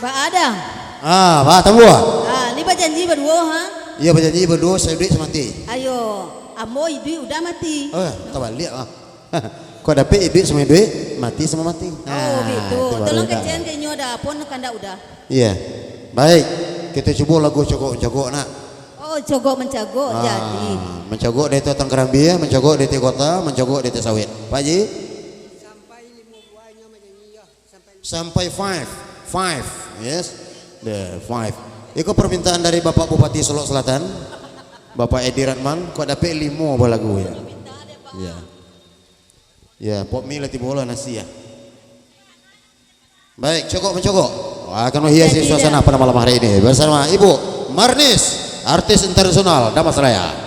Pak ada. Pak tahu Ni berjanji berdua ha? Iya berjanji berdua saya duit semati. Ayo, amo duit udah mati. Tak balik Kau dapat duit semua duit mati sama mati. Gitu. Tolong kecian kayaknya udah pun kanda udah. Iya. Baik, kita coba lagu cogok-cogok nak. Cogok mencogok jadi. Mencogok dari Tanggerang, mencogok dari kota, mencogok dari sawit. Pak Haji? Sampai 5. Yes. The 5. Itu permintaan dari Bapak Bupati Solok Selatan. Bapak Edi Ratman, kau dapat 5 apa lagu ya? Ya. Ya, pop mie latih bola nasi ya. Baik, cogok mencogok. Akan menghiasi suasana pada malam hari ini bersama Ibu Marnis, artis internasional Damastraya.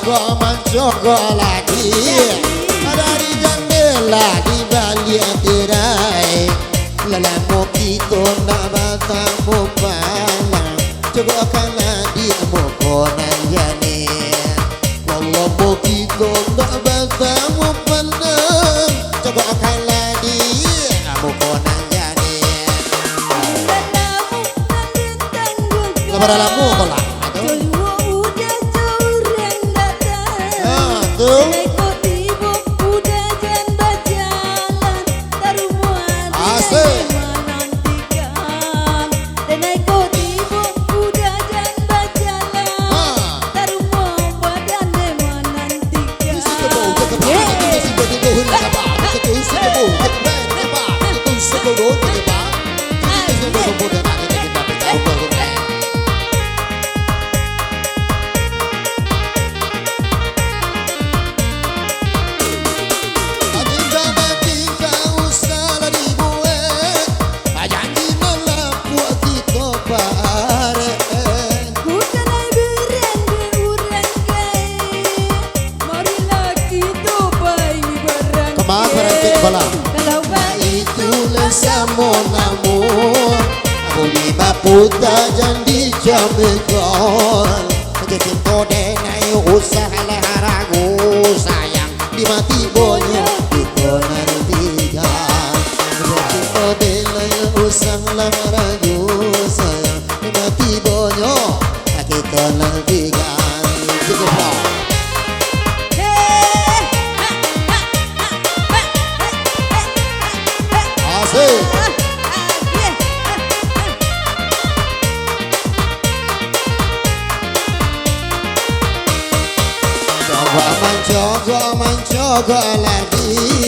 Mencogok lagi dari jendela di balik tirai. Lelamu kita nak batang mupana cogokkanlah dia mukonan jani. Lelamu kita nak batang mupana cogokkanlah dia mukonan jani. Lebar lamu kolah puta janji jamekon kecinto denai usah leharagu sayang di mati bonyo di konar tiga kecinto denai usah leharagu sayang di mati bonyo di konar tiga cukup lah. Asik. Mencogok lagi